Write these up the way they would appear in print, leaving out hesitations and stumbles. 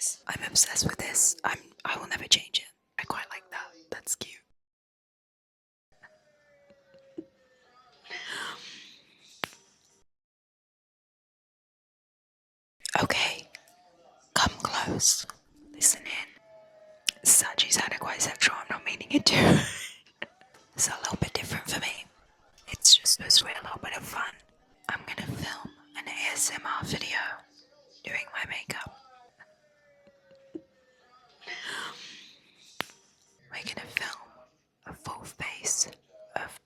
this. I'm obsessed with this. I will never change it. I quite like that. That's cute. Okay, come close. Listen in. This is actually sounded quite sexual. I'm not meaning it to. It's a little bit different for me. It's just supposed to be a little bit of fun. I'm gonna film an ASMR video doing my makeup. We're gonna film a full face of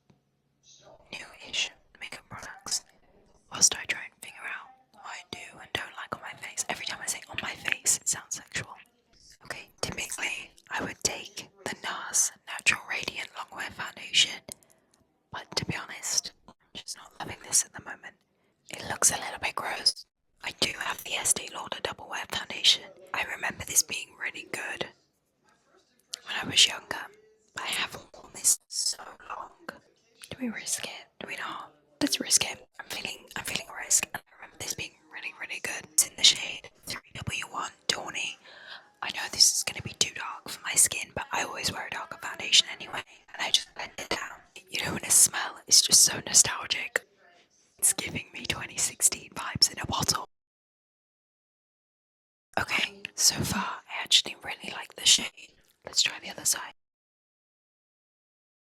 new-ish makeup products whilst I try and figure out what I do and don't like on my face. Every time I say on my face, it sounds sexual. Okay, typically I would take the NARS Natural Radiant Longwear Foundation, but to be honest, I'm just not loving this at the moment. It looks a little bit gross. I do have the Estee Lauder Double Wear Foundation. I remember this being really good when I was younger, but I haven't worn this so long. Do we risk it? Do we not? Let's risk it. I'm feeling a risk, and I remember this being really good. It's in the shade 3W1 Tawny. I know this is going to be too dark for my skin, but I always wear a darker foundation anyway, and I just blend it down. You know when a smell is just so nostalgic? It's giving me 2016 vibes in a bottle. Okay, so far I actually really like the shade. Let's try the other side.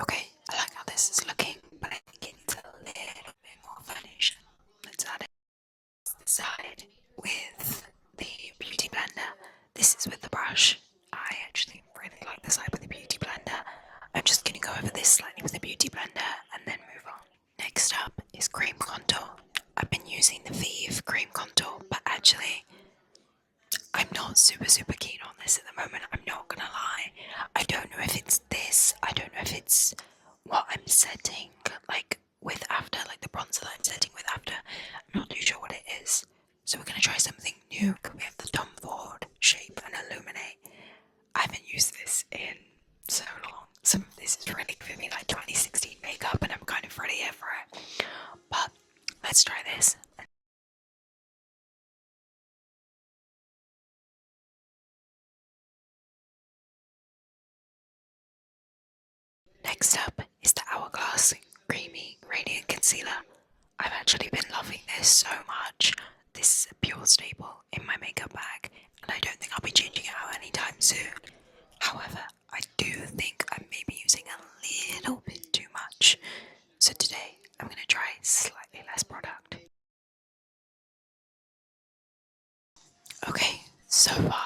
Okay, I like how this is looking, but I think it needs a little bit more foundation. Let's add it. The side with the Beauty Blender. This is with the brush. I actually really like the side with the Beauty Blender. I'm just going to go over this slightly with the Beauty Blender and then move on. Next up is Cream Contour. I've been using the Vive Cream Contour, but actually I'm not super keen on this at the moment. I'm not gonna lie. I don't know if it's this. I don't know if it's what I'm setting like with after, like the bronzer that I'm setting with after. I'm not too sure what it is. So we're gonna try something new. We have the Tom Ford Shape and Illuminate. I haven't used this in so long. Some of this is really giving me like 2016 makeup, and I'm kind of ready here for it. But let's try this. Next up is the Hourglass Creamy Radiant Concealer. I've actually been loving this so much. This is a pure staple in my makeup bag, and I don't think I'll be changing it out anytime soon. However, I do think I may be using a little bit too much. So today, I'm going to try slightly less product. Okay, so far,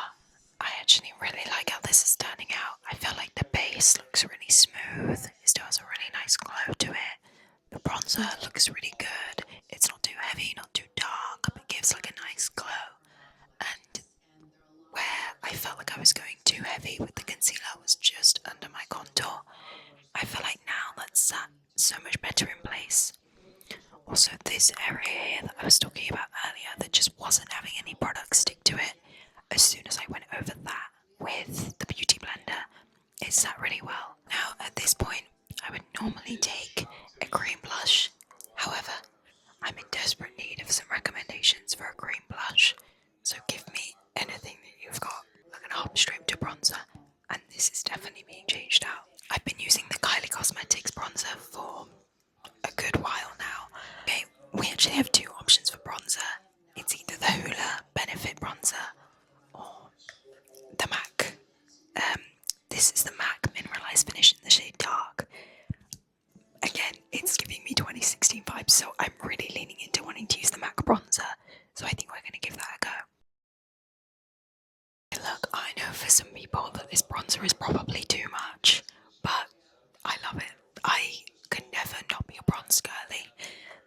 I actually really like how this is turning out. I feel like the base looks really smooth. It still has a really nice glow to it. The bronzer looks really good. It's not too heavy, not too dark, but gives like a nice glow. And where I felt like I was going too heavy with the concealer was just under my contour. I feel like now that's sat so much better in place. Also, this area here that I was talking about earlier that just wasn't having any product stick to it, as soon as I went over that with the Beauty Blender, it sat really well. Now, at this point, I would normally take a cream blush. However, I'm in desperate need of some recommendations for a cream blush, so give me anything that you've got. I'm gonna hop straight to bronzer, and this is definitely being changed out. I've been using the Kylie Cosmetics bronzer for a good while now. Okay, we actually have two options for bronzer. It's either the Hoola Benefit bronzer or the MAC. This is the MAC Mineralized Finish in the shade Dark. Again, it's giving me 2016 vibes, so I'm really leaning into wanting to use the MAC bronzer, so I think we're going to give that a go. Look, I know for some people that this bronzer is probably too much, but I love it. I could never not be a bronze girly.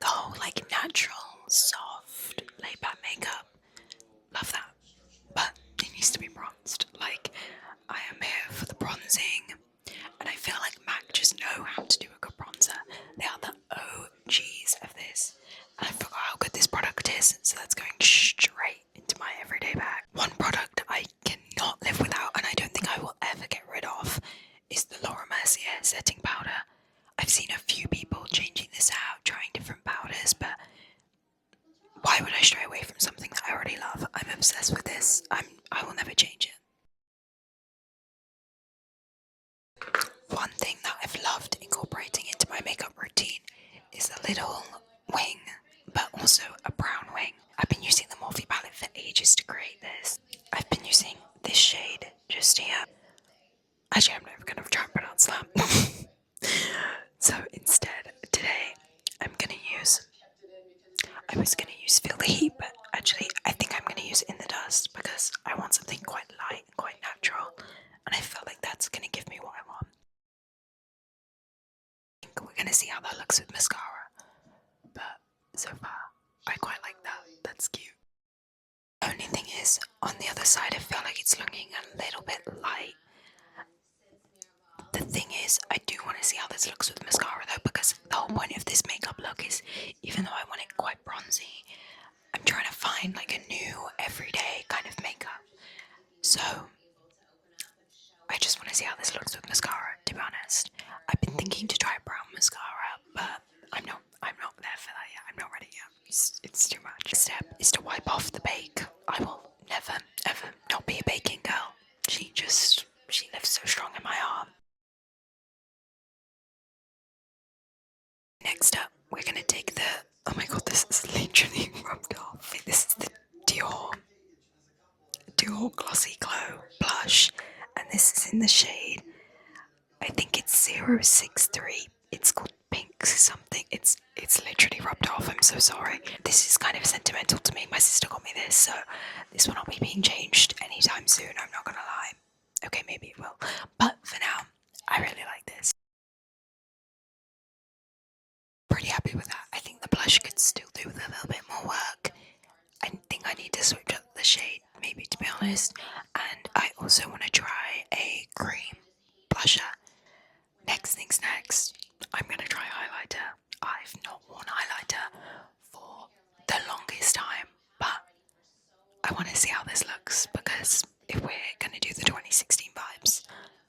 The whole like natural, soft, laid back makeup, love that. But it needs to be bronzed. Like, I am here for the bronzing, and I feel like MAC just know how to do a good bronzer. They are the OGs of this, and I forgot how good this product is, so that's going straight into my everyday bag. One product I cannot live without, and I don't think I will ever get rid of, is the Laura Mercier setting powder. I've seen a few people changing this out, trying different powders, but why would I stray away from something that I already love? I'm obsessed with this. I will never change is, on the other side, I feel like it's looking a little bit light. The thing is, I do want to see how this looks with mascara though, because the whole point of this makeup look is, even though I want it quite bronzy, I'm trying to find like a new everyday kind of makeup. So I just want to see how this looks with mascara, to be honest. I've been thinking to try brown mascara, but I'm not there for that yet. I'm not ready yet. It's too much. The step is to wipe off the bake. I will never, ever not be a baking girl. She lives so strong in my heart. Next up, we're gonna take the, oh my god, this is literally rubbed off. This is the Dior Glossy Glow blush, and this is in the shade, I think it's 063. It's called Pink something. It's literally rubbed off. I'm so sorry. This is kind of sentimental to me. My sister got me this, so this will not be being changed anytime soon. I'm not gonna lie. Okay, maybe it will, but for now, I really like this. Pretty happy with that. I think the blush could still do with a little bit more work. I think I need to switch up the shade, maybe, to be honest. And I also want to try a cream blusher. Next things next, I'm gonna try highlighter. I've not worn highlighter for the longest time, but I want to see how this looks, because if we're gonna do the 2016 vibes,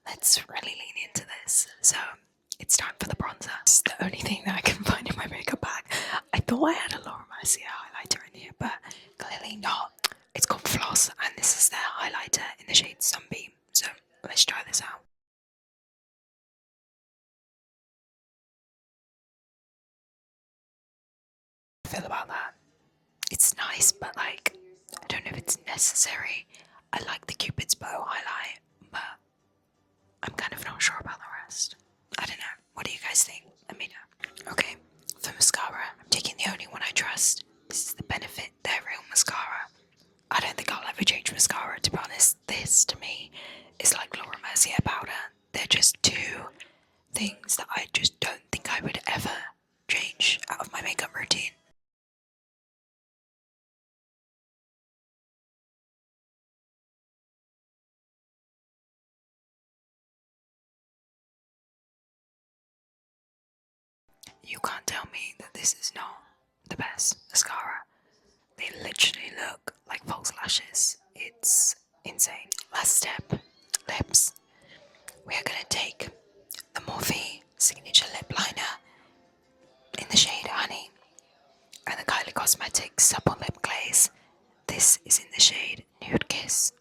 let's really lean into this. So it's time for the bronzer. It's the only thing that I can find in my makeup bag. I thought I had a Laura Mercier highlighter in here, but clearly not. It's called Floss, and this is their highlighter in the shade Sunbeam. So let's try this out. Feel about that. It's nice, but like, I don't know if it's necessary. I like the Cupid's bow highlight, but I'm kind of not sure about the rest. I don't know. What do you guys think? Let me know. Okay, for mascara, I'm taking the only one I trust. This is the Benefit They're Real Mascara. I don't think I'll ever change mascara, to be honest. This, to me, is like Laura Mercier powder. They're just two things that I just don't think I would ever change out of my makeup routine. You can't tell me that this is not the best mascara. They literally look like false lashes. It's insane. Last step, lips. We are gonna take the Morphe Signature Lip Liner in the shade Honey and the Kylie Cosmetics Supple Lip Glaze. This is in the shade Nude Kiss.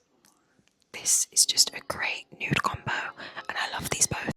This is just a great nude combo, and I love these both.